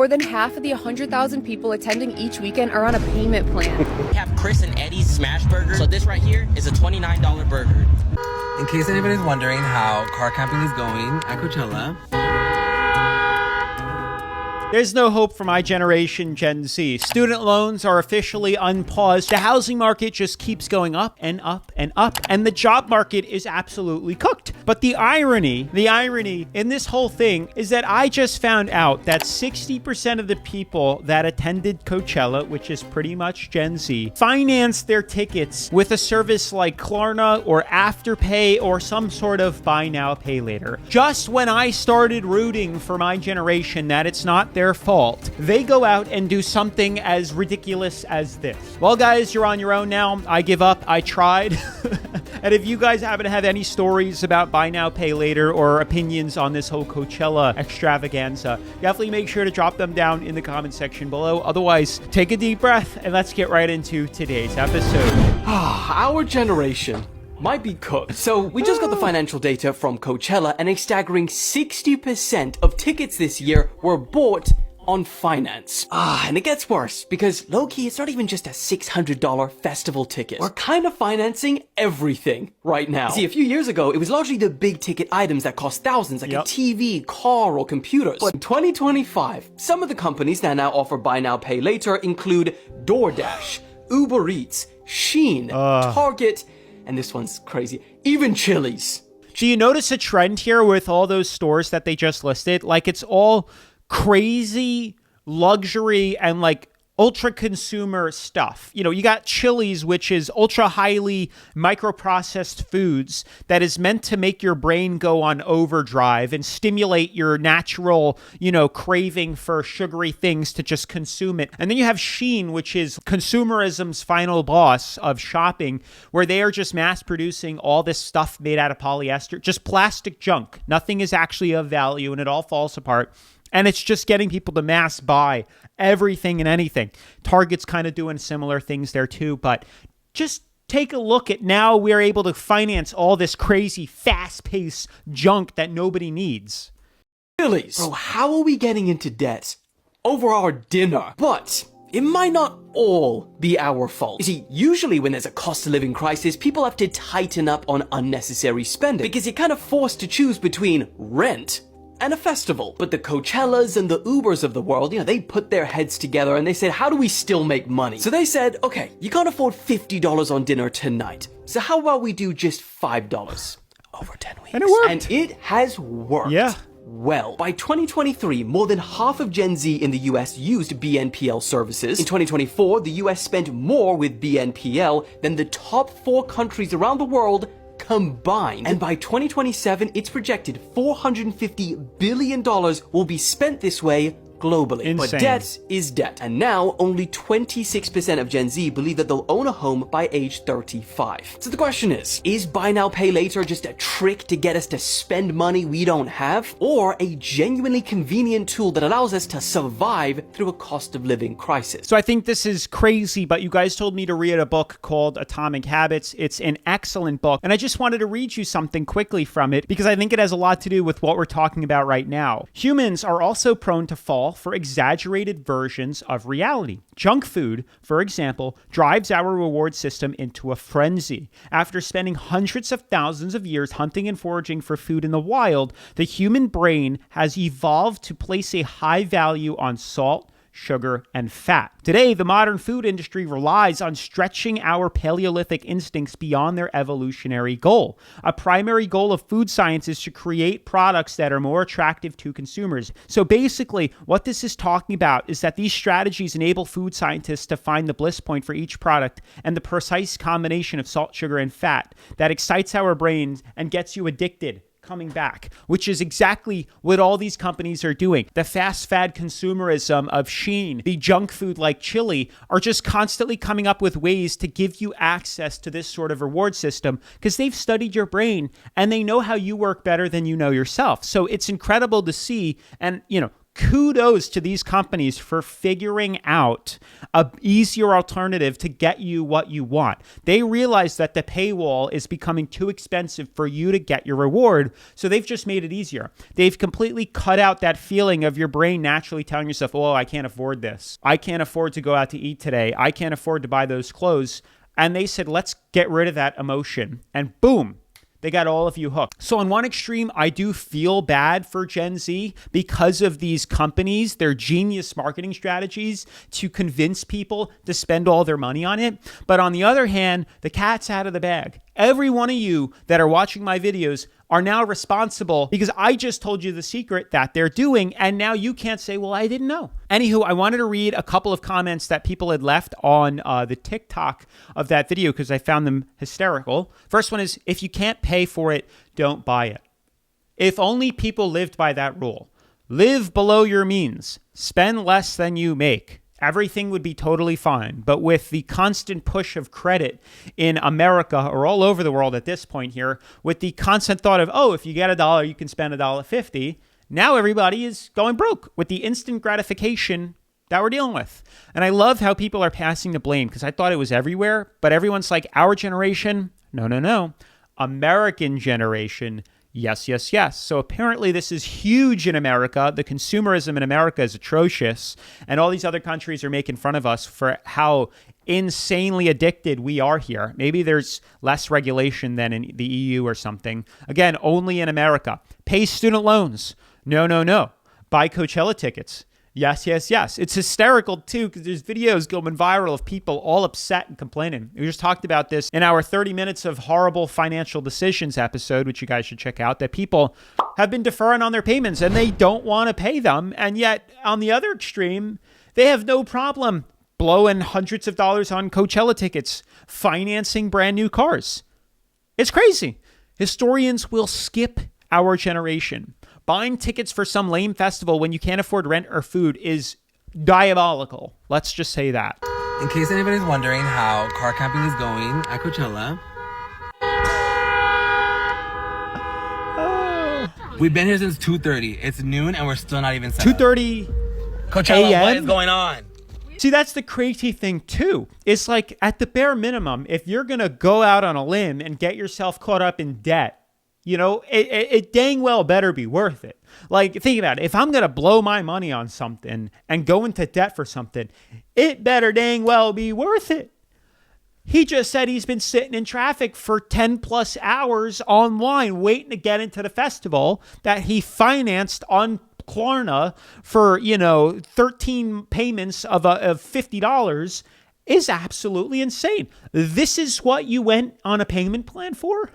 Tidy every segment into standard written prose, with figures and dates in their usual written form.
More than half of the 100,000 people attending each weekend are on a payment plan. We have Chris and Eddie's Smash Burger. So this right here is a $29 burger. In case anybody's wondering how car camping is going at Coachella. There's no hope for my generation, Gen Z. Student loans are officially unpaused. The housing market just keeps going up and up and up, and the job market is absolutely cooked. But the irony in this whole thing is that I just found out that 60% of the people that attended Coachella, which is pretty much Gen Z, financed their tickets with a service like Klarna or Afterpay or some sort of buy now, pay later. Just when I started rooting for my generation that it's not their fault, they go out and do something as ridiculous as this. Well, guys, you're on your own now. I give up. I tried. And if you guys happen to have any stories about buy now, pay later or opinions on this whole Coachella extravaganza, definitely make sure to drop them down in the comment section below. Otherwise, take a deep breath and let's get right into today's episode. Our generation might be cooked. So we just got the financial data from Coachella, and a staggering 60% of tickets this year were bought on finance. And it gets worse, because low-key, it's not even just a $600 festival ticket. We're kind of financing everything right now. See, a few years ago, it was largely the big ticket items that cost thousands, like a TV, car, or computers. But in 2025, some of the companies that now offer buy now, pay later include DoorDash, Uber Eats, Shein, Target, and this one's crazy, even Chili's. Do you notice a trend here with all those stores that they just listed? Like, it's all crazy luxury and like ultra consumer stuff. You know, you got Chili's, which is ultra highly microprocessed foods that is meant to make your brain go on overdrive and stimulate your natural, craving for sugary things to just consume it. And then you have Shein, which is consumerism's final boss of shopping, where they are just mass producing all this stuff made out of polyester, just plastic junk. Nothing is actually of value and it all falls apart. And it's just getting people to mass buy everything and anything. Target's kind of doing similar things there too, but just take a look at now we're able to finance all this crazy fast-paced junk that nobody needs. Chili's. Bro, how are we getting into debt over our dinner? But it might not all be our fault. You see, usually when there's a cost of living crisis, people have to tighten up on unnecessary spending because you're kind of forced to choose between rent and a festival. But the Coachellas and the Ubers of the world, they put their heads together and they said, how do we still make money? So they said, okay, you can't afford $50 on dinner tonight. So how about we do just $5 over 10 weeks? And it worked. And it has worked. Yeah. Well, by 2023, more than half of Gen Z in the US used BNPL services. In 2024, the US spent more with BNPL than the top 4 countries around the world combined. And by 2027, it's projected $450 billion will be spent this way globally. Insane. But debt is debt. And now only 26% of Gen Z believe that they'll own a home by age 35. So the question is buy now, pay later just a trick to get us to spend money we don't have? Or a genuinely convenient tool that allows us to survive through a cost of living crisis? So I think this is crazy, but you guys told me to read a book called Atomic Habits. It's an excellent book. And I just wanted to read you something quickly from it because I think it has a lot to do with what we're talking about right now. Humans are also prone to fall for exaggerated versions of reality. Junk food, for example, drives our reward system into a frenzy. After spending hundreds of thousands of years hunting and foraging for food in the wild, the human brain has evolved to place a high value on salt, sugar, and fat. Today, the modern food industry relies on stretching our Paleolithic instincts beyond their evolutionary goal. A primary goal of food science is to create products that are more attractive to consumers. So basically, what this is talking about is that these strategies enable food scientists to find the bliss point for each product and the precise combination of salt, sugar, and fat that excites our brains and gets you addicted, coming back, which is exactly what all these companies are doing. The fast fad consumerism of Shein, the junk food like chili, are just constantly coming up with ways to give you access to this sort of reward system because they've studied your brain and they know how you work better than you know yourself. So it's incredible to see. And, kudos to these companies for figuring out a easier alternative to get you what you want. They realize that the paywall is becoming too expensive for you to get your reward, so they've just made it easier. They've completely cut out that feeling of your brain naturally telling yourself, oh, I can't afford this. I can't afford to go out to eat today. I can't afford to buy those clothes. And they said, let's get rid of that emotion. And boom, they got all of you hooked. So on one extreme, I do feel bad for Gen Z because of these companies, their genius marketing strategies to convince people to spend all their money on it. But on the other hand, the cat's out of the bag. Every one of you that are watching my videos are now responsible because I just told you the secret that they're doing, and now you can't say, well, I didn't know. Anywho, I wanted to read a couple of comments that people had left on the TikTok of that video because I found them hysterical. First one is, if you can't pay for it, don't buy it. If only people lived by that rule. Live below your means. Spend less than you make. Everything would be totally fine. But with the constant push of credit in America or all over the world at this point here, with the constant thought of, oh, if you get $1, you can spend $1.50. Now everybody is going broke with the instant gratification that we're dealing with. And I love how people are passing the blame because I thought it was everywhere, but everyone's like, our generation, no. American generation, yes. So apparently this is huge in America. The consumerism in America is atrocious. And all these other countries are making fun of us for how insanely addicted we are here. Maybe there's less regulation than in the EU or something. Again, only in America. Pay student loans. No. Buy Coachella tickets. Yes. It's hysterical, too, because there's videos going viral of people all upset and complaining. We just talked about this in our 30 minutes of horrible financial decisions episode, which you guys should check out, that people have been deferring on their payments and they don't want to pay them. And yet, on the other extreme, they have no problem blowing hundreds of dollars on Coachella tickets, financing brand new cars. It's crazy. Historians will skip our generation. Buying tickets for some lame festival when you can't afford rent or food is diabolical. Let's just say that. In case anybody's wondering how car camping is going at Coachella, we've been here since 2:30. It's noon and we're still not even set up. 2:30 Coachella, a.m.? what is going on? See, that's the crazy thing, too. It's like, at the bare minimum, if you're going to go out on a limb and get yourself caught up in debt, you know, it dang well better be worth it. Like, think about it. If I'm going to blow my money on something and go into debt for something, it better dang well be worth it. He just said he's been sitting in traffic for 10 plus hours online waiting to get into the festival that he financed on Klarna for, 13 payments of $50 is absolutely insane. This is what you went on a payment plan for?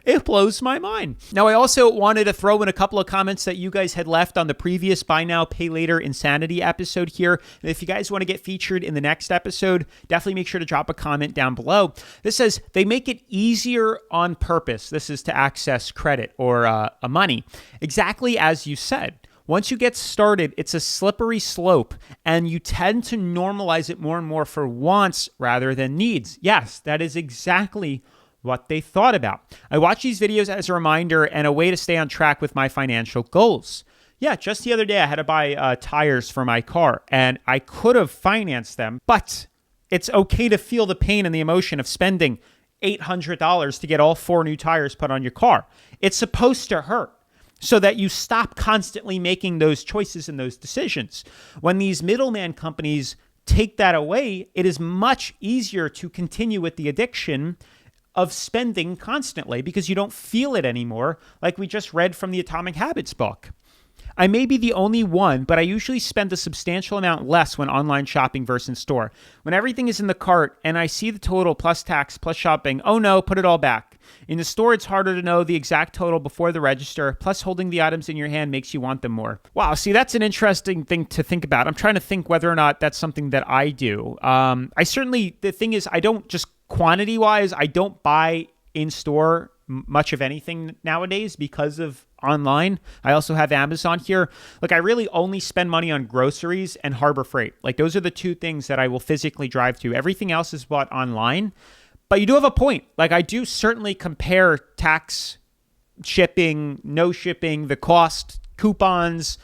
It blows my mind. Now, I also wanted to throw in a couple of comments that you guys had left on the previous Buy Now, Pay Later Insanity episode here. And if you guys want to get featured in the next episode, definitely make sure to drop a comment down below. This says, they make it easier on purpose. This is to access credit or money. Exactly as you said. Once you get started, it's a slippery slope, and you tend to normalize it more and more for wants rather than needs. Yes, that is exactly what they thought about. I watch these videos as a reminder and a way to stay on track with my financial goals. Yeah, just the other day, I had to buy tires for my car, and I could have financed them, but it's okay to feel the pain and the emotion of spending $800 to get all 4 new tires put on your car. It's supposed to hurt, so that you stop constantly making those choices and those decisions. When these middleman companies take that away, it is much easier to continue with the addiction of spending constantly because you don't feel it anymore, like we just read from the Atomic Habits book. I may be the only one, but I usually spend a substantial amount less when online shopping versus in store. When everything is in the cart and I see the total plus tax plus shopping, oh no, put it all back. In the store, it's harder to know the exact total before the register, plus holding the items in your hand makes you want them more. Wow, see, that's an interesting thing to think about. I'm trying to think whether or not that's something that I do. The thing is, I don't just quantity-wise, I don't buy in-store much of anything nowadays because of online. I also have Amazon here. Like, I really only spend money on groceries and Harbor Freight. Like, those are the 2 things that I will physically drive to. Everything else is bought online. But you do have a point. Like, I do certainly compare tax, shipping, no shipping, the cost, coupons,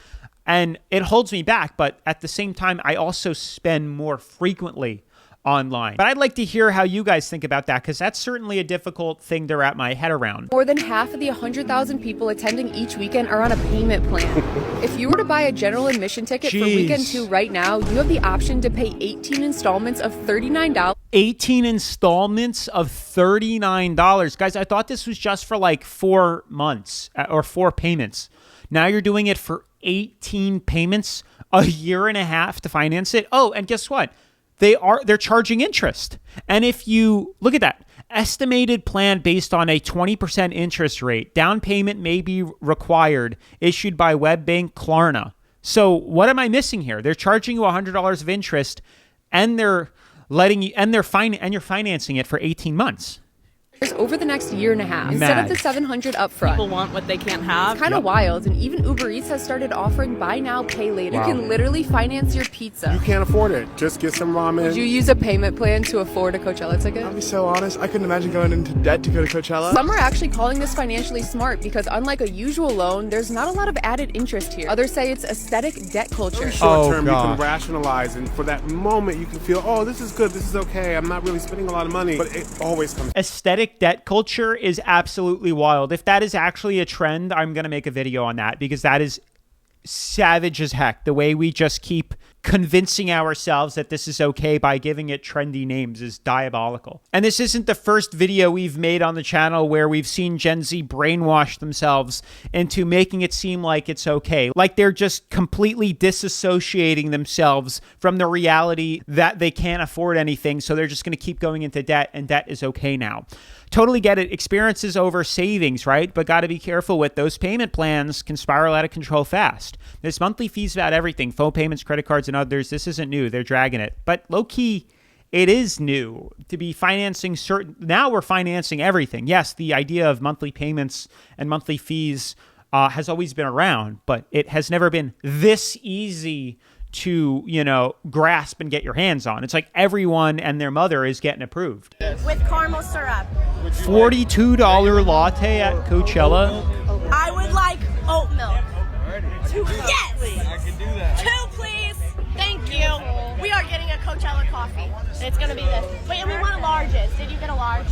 And it holds me back, but at the same time, I also spend more frequently online. But I'd like to hear how you guys think about that, because that's certainly a difficult thing to wrap my head around. More than half of the 100,000 people attending each weekend are on a payment plan. If you were to buy a general admission ticket for weekend 2 right now, you have the option to pay 18 installments of $39. 18 installments of $39. Guys, I thought this was just for like 4 months or 4 payments. Now you're doing it for 18 payments, a year and a half to finance it. Oh, and guess what? They're charging interest. And if you look at that, estimated plan based on a 20% interest rate, down payment may be required, issued by web bank Klarna. So what am I missing here? They're charging you $100 of interest, and they're letting you, and you're financing it for 18 months. Over the next year and a half, instead of the $700 upfront. People want what they can't have. It's kind of wild, and even Uber Eats has started offering buy now, pay later. You can literally finance your pizza. You can't afford it. Just get some ramen. Would you use a payment plan to afford a Coachella ticket? I'll be so honest, I couldn't imagine going into debt to go to Coachella. Some are actually calling this financially smart because unlike a usual loan, there's not a lot of added interest here. Others say it's aesthetic debt culture. Short term, you can rationalize, and for that moment, you can feel, oh, this is good, this is okay, I'm not really spending a lot of money, but it always comes. Aesthetic debt culture is absolutely wild. If that is actually a trend, I'm going to make a video on that, because that is savage as heck. The way we just keep convincing ourselves that this is okay by giving it trendy names is diabolical. And this isn't the first video we've made on the channel where we've seen Gen Z brainwash themselves into making it seem like it's okay. Like they're just completely disassociating themselves from the reality that they can't afford anything, so they're just going to keep going into debt, and debt is okay now. Totally get it. Experiences over savings, right? But got to be careful with those payment plans can spiral out of control fast. There's monthly fees about everything, phone payments, credit cards, and others. This isn't new. They're dragging it. But low key, it is new to be financing certain. Now we're financing everything. Yes, the idea of monthly payments and monthly fees has always been around, but it has never been this easy to, grasp and get your hands on. It's like everyone and their mother is getting approved. With caramel syrup. $42 latte at Coachella. I would like oat milk. Yes! I can do that. 2, please. Thank you. We are getting a Coachella coffee. It's going to be this. Wait, and we want a largest. Did you get a large?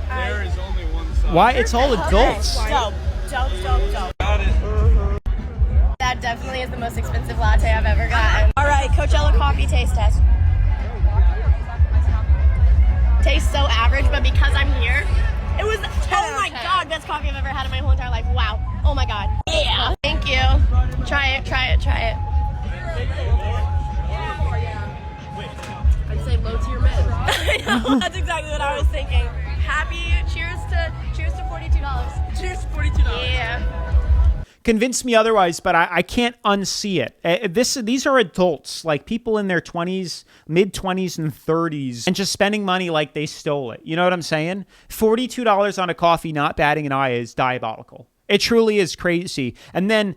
There is only one size. Why? It's all adults. Dope. Got it. That definitely is the most expensive latte I've ever gotten. All right, Coachella coffee taste test. Tastes so average, but because I'm here, it was, oh my God, best coffee I've ever had in my whole entire life. Wow. Oh my God. Yeah. Thank you. Try it. I'd say low to your mid. That's exactly what I was thinking. Cheers to $42. Cheers to $42. Yeah. Convince me otherwise, but I can't unsee it. These are adults, like people in their 20s, mid-20s and 30s, and just spending money like they stole it. You know what I'm saying? $42 on a coffee, not batting an eye, is diabolical. It truly is crazy. And then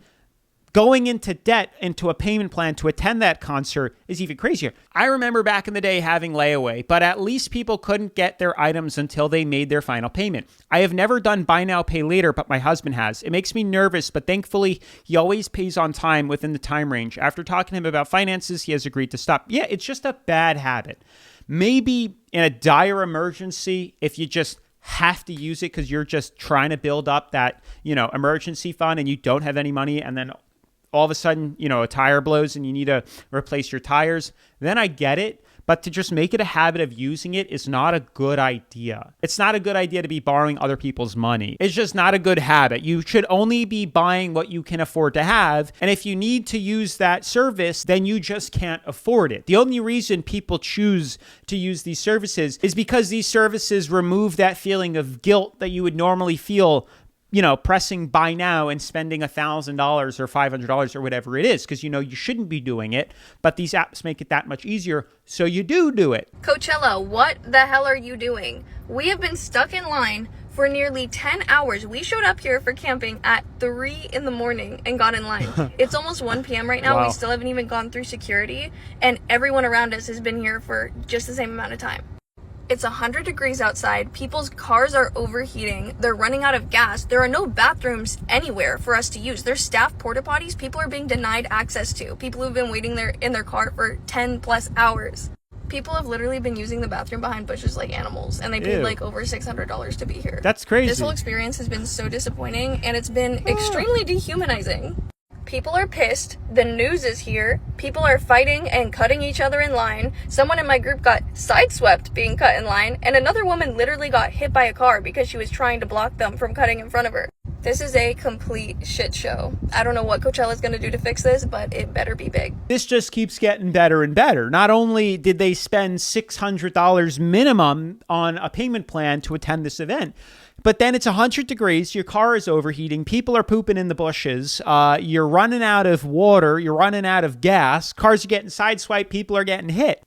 going into debt, into a payment plan to attend that concert is even crazier. I remember back in the day having layaway, but at least people couldn't get their items until they made their final payment. I have never done buy now, pay later, but my husband has. It makes me nervous, but thankfully he always pays on time within the time range. After talking to him about finances, he has agreed to stop. Yeah, it's just a bad habit. Maybe in a dire emergency, if you just have to use it because you're just trying to build up that, emergency fund and you don't have any money, and then all of a sudden, a tire blows and you need to replace your tires, then I get it. But to just make it a habit of using it is not a good idea. It's not a good idea to be borrowing other people's money. It's just not a good habit. You should only be buying what you can afford to have. And if you need to use that service, then you just can't afford it. The only reason people choose to use these services is because these services remove that feeling of guilt that you would normally feel pressing buy now and spending $1,000 or $500 or whatever it is, because you shouldn't be doing it, but these apps make it that much easier, so you do it. Coachella, what the hell are you doing? We have been stuck in line for nearly 10 hours. We showed up here for camping at 3 in the morning and got in line. It's almost 1 p.m. right now. Wow. We still haven't even gone through security, and everyone around us has been here for just the same amount of time. It's 100 degrees outside. People's cars are overheating. They're running out of gas. There are no bathrooms anywhere for us to use. There's staff porta potties people are being denied access to. People who've been waiting there in their car for 10 plus hours. People have literally been using the bathroom behind bushes like animals, and they paid like over $600 to be here. That's crazy. This whole experience has been so disappointing, and it's been extremely dehumanizing. People are pissed. The news is here. People are fighting and cutting each other in line. Someone in my group got sideswept being cut in line, and another woman literally got hit by a car because she was trying to block them from cutting in front of her. This is a complete shit show. I don't know what Coachella is going to do to fix this, but it better be big. This just keeps getting better and better. Not only did they spend $600 minimum on a payment plan to attend this event, but then it's 100 degrees, your car is overheating, people are pooping in the bushes, you're running out of water, you're running out of gas, cars are getting sideswiped, people are getting hit.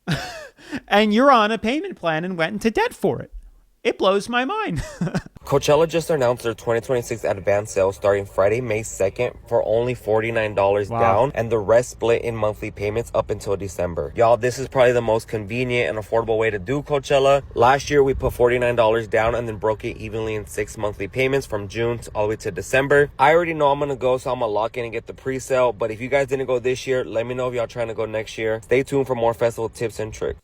And you're on a payment plan and went into debt for it. It blows my mind. Coachella just announced their 2026 advance sales starting Friday, May 2nd for only $49 down, and the rest split in monthly payments up until December. Y'all, this is probably the most convenient and affordable way to do Coachella. Last year, we put $49 down and then broke it evenly in 6 monthly payments from June all the way to December. I already know I'm going to go, so I'm going to lock in and get the pre-sale. But if you guys didn't go this year, let me know if y'all trying to go next year. Stay tuned for more festival tips and tricks.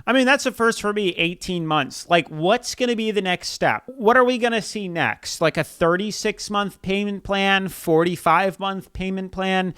I mean, that's a first for me, 18 months. Like, what's going to be the next step? What are we going to see next? Like a 36-month payment plan, 45-month payment plan,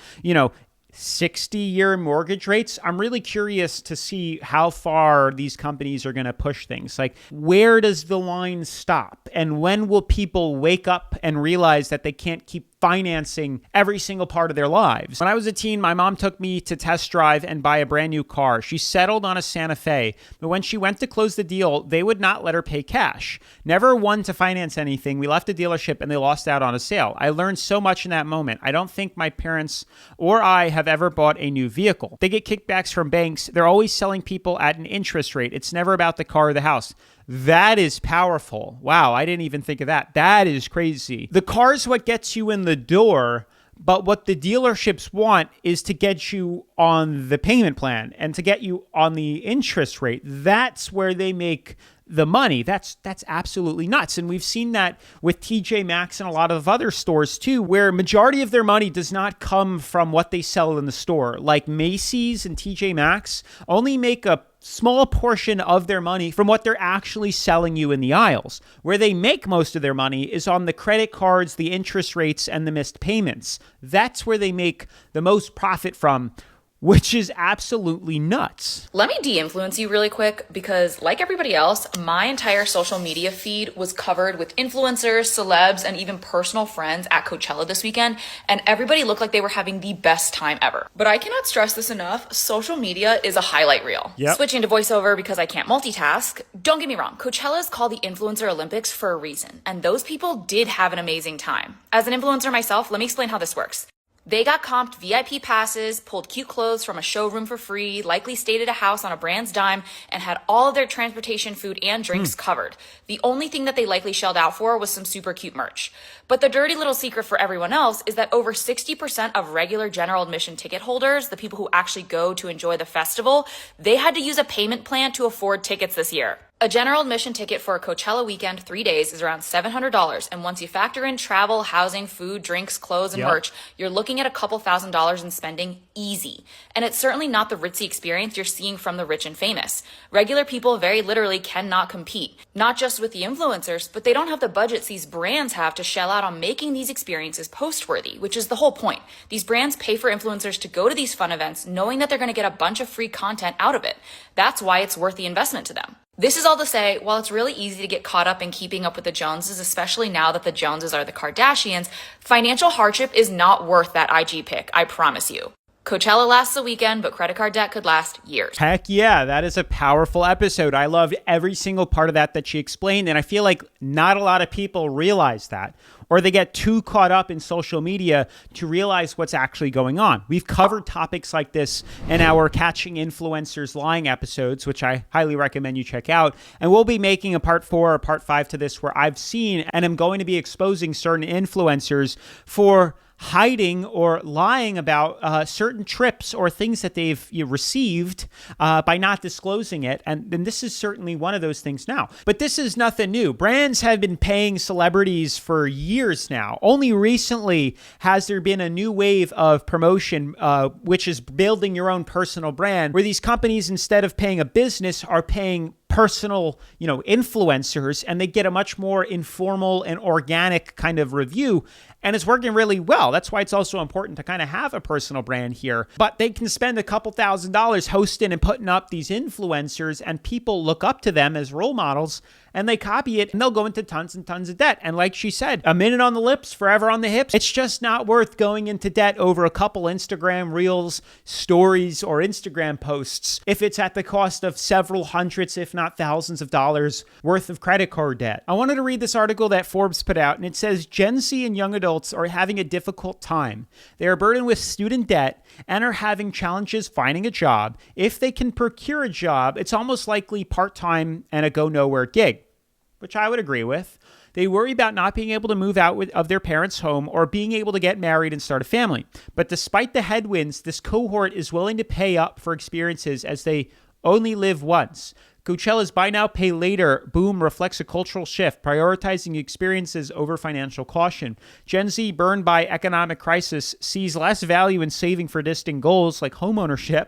60-year mortgage rates? I'm really curious to see how far these companies are going to push things. Like, where does the line stop? And when will people wake up and realize that they can't keep financing every single part of their lives? When I was a teen, my mom took me to test drive and buy a brand new car. She settled on a Santa Fe, but when she went to close the deal, they would not let her pay cash. Never one to finance anything. We left the dealership and they lost out on a sale. I learned so much in that moment. I don't think my parents or I have ever bought a new vehicle. They get kickbacks from banks. They're always selling people at an interest rate. It's never about the car or the house. That is powerful. Wow, I didn't even think of that. That is crazy. The car's what gets you in the door, but what the dealerships want is to get you on the payment plan and to get you on the interest rate. That's where they make the money. That's absolutely nuts. And we've seen that with TJ Maxx and a lot of other stores too, where majority of their money does not come from what they sell in the store. Like Macy's and TJ Maxx only make a small portion of their money from what they're actually selling you in the aisles. Where they make most of their money is on the credit cards, the interest rates, and the missed payments. That's where they make the most profit from, which is absolutely nuts. Let me de-influence you really quick because, like everybody else, my entire social media feed was covered with influencers, celebs, and even personal friends at Coachella this weekend, and everybody looked like they were having the best time ever. But I cannot stress this enough, social media is a highlight reel. Yep. Switching to voiceover because I can't multitask. Don't get me wrong, Coachella is called the Influencer Olympics for a reason, and those people did have an amazing time. As an influencer myself, let me explain how this works. They got comped VIP passes, pulled cute clothes from a showroom for free, likely stayed at a house on a brand's dime, and had all of their transportation, food, and drinks covered. The only thing that they likely shelled out for was some super cute merch. But the dirty little secret for everyone else is that over 60% of regular general admission ticket holders, the people who actually go to enjoy the festival, they had to use a payment plan to afford tickets this year. A general admission ticket for a Coachella weekend 3 days is around $700, and once you factor in travel, housing, food, drinks, clothes, and merch, you're looking at a couple $1,000s in spending easy. And it's certainly not the ritzy experience you're seeing from the rich and famous. Regular people very literally cannot compete, not just with the influencers, but they don't have the budgets these brands have to shell out on making these experiences post-worthy, which is the whole point. These brands pay for influencers to go to these fun events knowing that they're going to get a bunch of free content out of it. That's why it's worth the investment to them. This is all to say, while it's really easy to get caught up in keeping up with the Joneses, especially now that the Joneses are the Kardashians, financial hardship is not worth that IG pic, I promise you. Coachella lasts a weekend, but credit card debt could last years. Heck yeah, that is a powerful episode. I loved every single part of that she explained, and I feel like not a lot of people realize that, or they get too caught up in social media to realize what's actually going on. We've covered topics like this in our Catching Influencers Lying episodes, which I highly recommend you check out, and we'll be making a part 4 or part 5 to this where I've seen and am going to be exposing certain influencers for hiding or lying about certain trips or things that they've received by not disclosing it. And this is certainly one of those things now. But this is nothing new. Brands have been paying celebrities for years now. Only recently has there been a new wave of promotion, which is building your own personal brand, where these companies, instead of paying a business, are paying personal, influencers, and they get a much more informal and organic kind of review. And it's working really well. That's why it's also important to kind of have a personal brand here. But they can spend a couple $1,000s hosting and putting up these influencers, and people look up to them as role models, and they copy it, and they'll go into tons and tons of debt. And like she said, a minute on the lips, forever on the hips. It's just not worth going into debt over a couple Instagram reels, stories, or Instagram posts if it's at the cost of several hundreds, if not thousands of dollars worth of credit card debt. I wanted to read this article that Forbes put out, and it says Gen Z and young adults are having a difficult time. They are burdened with student debt and are having challenges finding a job. If they can procure a job, it's almost likely part-time and a go-nowhere gig, which I would agree with. They worry about not being able to move out of their parents' home or being able to get married and start a family. But despite the headwinds, this cohort is willing to pay up for experiences as they only live once. Coachella's buy now, pay later boom reflects a cultural shift, prioritizing experiences over financial caution. Gen Z, burned by economic crisis, sees less value in saving for distant goals like homeownership,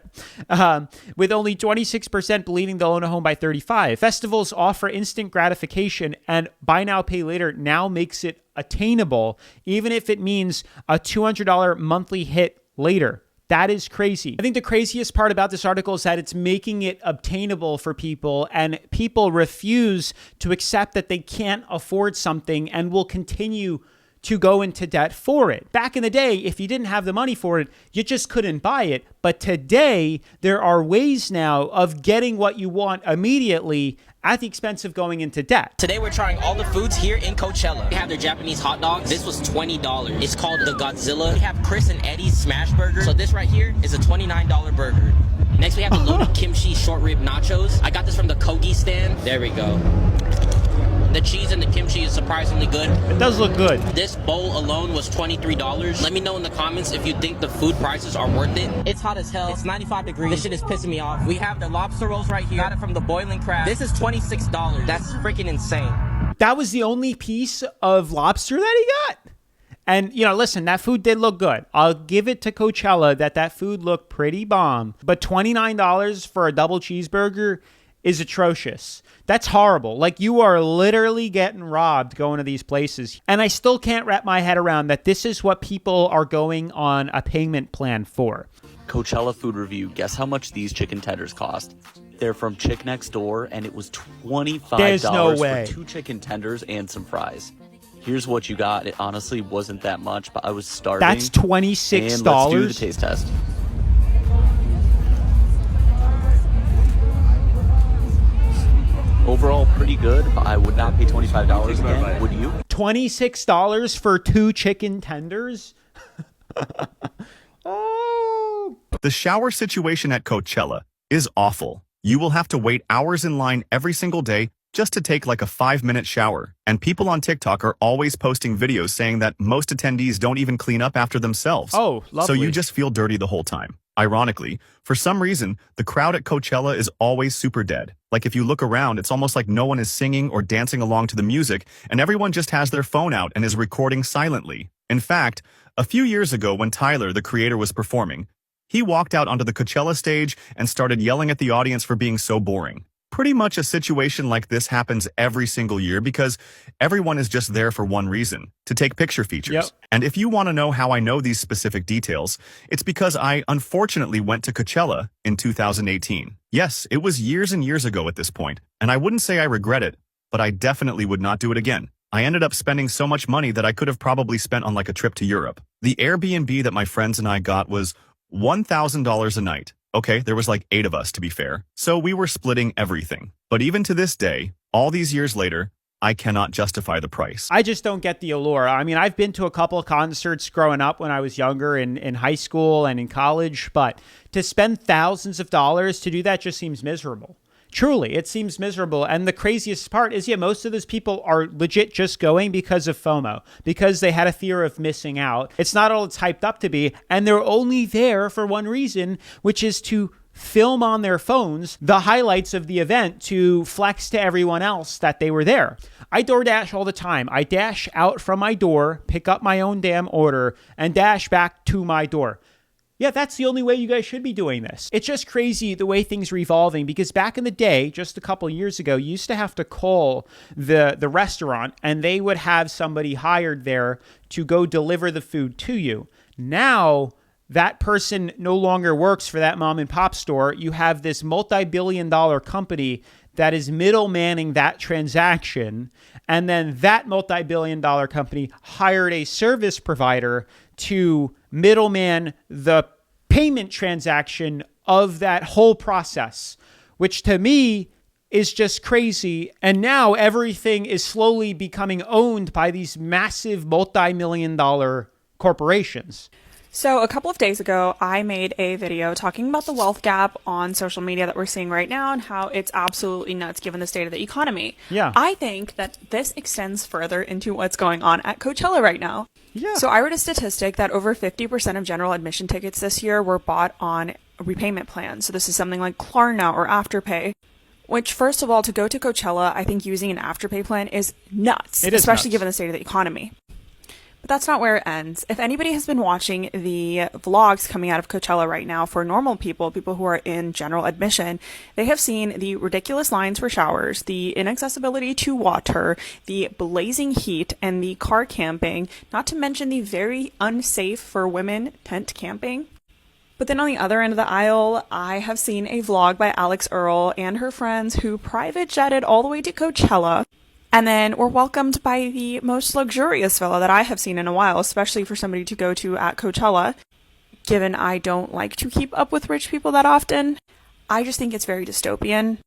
with only 26% believing they'll own a home by 35. Festivals offer instant gratification, and buy now, pay later now makes it attainable, even if it means a $200 monthly hit later. That is crazy. I think the craziest part about this article is that it's making it obtainable for people, and people refuse to accept that they can't afford something and will continue to go into debt for it. Back in the day, if you didn't have the money for it, you just couldn't buy it. But today, there are ways now of getting what you want immediately at the expense of going into debt. Today we're trying all the foods here in Coachella. They have their Japanese hot dogs. This was $20. It's called the Godzilla. We have Chris and Eddie's smash burger. So this right here is a $29 burger. Next we have the loaded kimchi short rib nachos. I got this from the Kogi stand. There we go. The cheese and the kimchi is surprisingly good. It does look good. This bowl alone was $23. Let me know in the comments if you think the food prices are worth it. It's hot as hell. It's 95 degrees. This shit is pissing me off. We have the lobster rolls right here. Got it from the Boiling Crab. This is $26. That's freaking insane. That was the only piece of lobster that he got. And, listen, that food did look good. I'll give it to Coachella that food looked pretty bomb. But $29 for a double cheeseburger is atrocious. That's horrible. Like, you are literally getting robbed going to these places. And I still can't wrap my head around that this is what people are going on a payment plan for. Coachella food review. Guess how much these chicken tenders cost? They're from Chick Next Door, and it was $25 There's no way. for 2 chicken tenders and some fries. Here's what you got. It honestly wasn't that much, but I was starving. That's $26. And let's do the taste test. Overall, pretty good, but I would not pay $25 again. Would you? $26 for 2 chicken tenders? Oh. The shower situation at Coachella is awful. You will have to wait hours in line every single day just to take like a 5-minute shower. And people on TikTok are always posting videos saying that most attendees don't even clean up after themselves. Oh, lovely. So you just feel dirty the whole time. Ironically, for some reason, the crowd at Coachella is always super dead. Like if you look around, it's almost like no one is singing or dancing along to the music, and everyone just has their phone out and is recording silently. In fact, a few years ago when Tyler, the creator, was performing, he walked out onto the Coachella stage and started yelling at the audience for being so boring. Pretty much a situation like this happens every single year because everyone is just there for one reason, to take picture features. Yep. And if you want to know how I know these specific details, it's because I unfortunately went to Coachella in 2018. Yes, it was years and years ago at this point, and I wouldn't say I regret it, but I definitely would not do it again. I ended up spending so much money that I could have probably spent on like a trip to Europe. The Airbnb that my friends and I got was $1,000 a night. Okay, there was like 8 of us, to be fair. So we were splitting everything. But even to this day, all these years later, I cannot justify the price. I just don't get the allure. I mean, I've been to a couple of concerts growing up when I was younger in high school and in college, but to spend thousands of dollars to do that just seems miserable. Truly, it seems miserable. And the craziest part is, most of those people are legit just going because of FOMO, because they had a fear of missing out. It's not all it's hyped up to be. And they're only there for one reason, which is to film on their phones the highlights of the event to flex to everyone else that they were there. I DoorDash all the time. I dash out from my door, pick up my own damn order, and dash back to my door. Yeah, that's the only way you guys should be doing this. It's just crazy the way things are evolving, because back in the day, just a couple years ago, you used to have to call the restaurant and they would have somebody hired there to go deliver the food to you. Now, that person no longer works for that mom and pop store. You have this multi-billion-dollar company that is middlemaning that transaction. And then that multi-billion-dollar company hired a service provider to middleman the payment transaction of that whole process, which to me is just crazy. And now everything is slowly becoming owned by these massive multi-million-dollar corporations. So a couple of days ago, I made a video talking about the wealth gap on social media that we're seeing right now and how it's absolutely nuts given the state of the economy. Yeah. I think that this extends further into what's going on at Coachella right now. Yeah. So I read a statistic that over 50% of general admission tickets this year were bought on repayment plans. So this is something like Klarna'D or Afterpay, which, first of all, to go to Coachella, I think using an Afterpay plan is nuts, especially given the state of the economy. But that's not where it ends. If anybody has been watching the vlogs coming out of Coachella right now for normal people who are in general admission, they have seen the ridiculous lines for showers, the inaccessibility to water, the blazing heat, and the car camping, not to mention the very unsafe for women tent camping. But then on the other end of the aisle, I have seen a vlog by Alex Earl and her friends who private jetted all the way to Coachella, and then were welcomed by the most luxurious villa that I have seen in a while, especially for somebody to go to at Coachella. Given I don't like to keep up with rich people that often, I just think it's very dystopian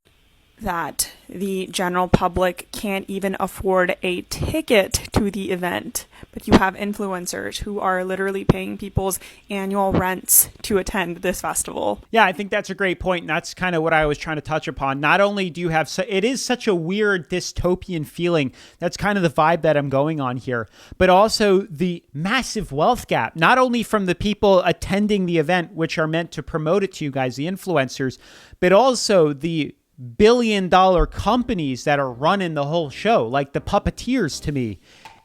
that the general public can't even afford a ticket to the event. But you have influencers who are literally paying people's annual rents to attend this festival. Yeah, I think that's a great point. And that's kind of what I was trying to touch upon. Not only do you have, it is such a weird dystopian feeling. That's kind of the vibe that I'm going on here. But also the massive wealth gap, not only from the people attending the event, which are meant to promote it to you guys, the influencers, but also the billion-dollar companies that are running the whole show, like the puppeteers, to me,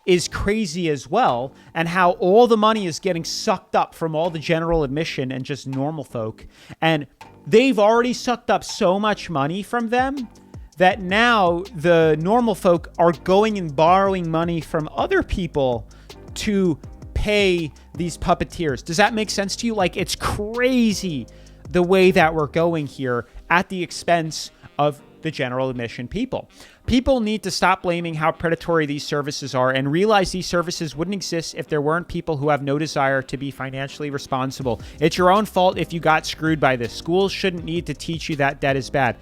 is crazy as well. And how all the money is getting sucked up from all the general admission and just normal folk. And they've already sucked up so much money from them that now the normal folk are going and borrowing money from other people to pay these puppeteers. Does that make sense to you? Like, it's crazy the way that we're going here at the expense of the general admission people. People need to stop blaming how predatory these services are and realize these services wouldn't exist if there weren't people who have no desire to be financially responsible. It's your own fault if you got screwed by this. Schools shouldn't need to teach you that debt is bad.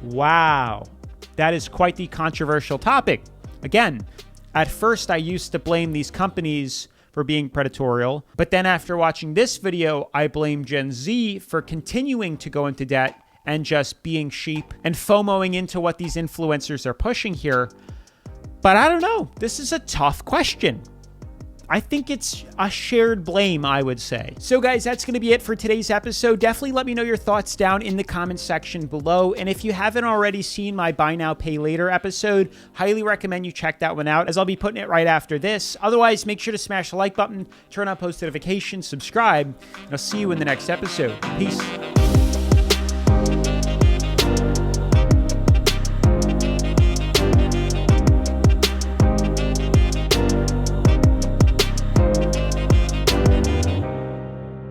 Wow. That is quite the controversial topic. Again, at first I used to blame these companies for being predatorial, but then after watching this video, I blame Gen Z for continuing to go into debt and just being sheep and FOMOing into what these influencers are pushing here. But I don't know. This is a tough question. I think it's a shared blame, I would say. So guys, that's going to be it for today's episode. Definitely let me know your thoughts down in the comments section below. And if you haven't already seen my Buy Now, Pay Later episode, highly recommend you check that one out, as I'll be putting it right after this. Otherwise, make sure to smash the like button, turn on post notifications, subscribe, and I'll see you in the next episode. Peace.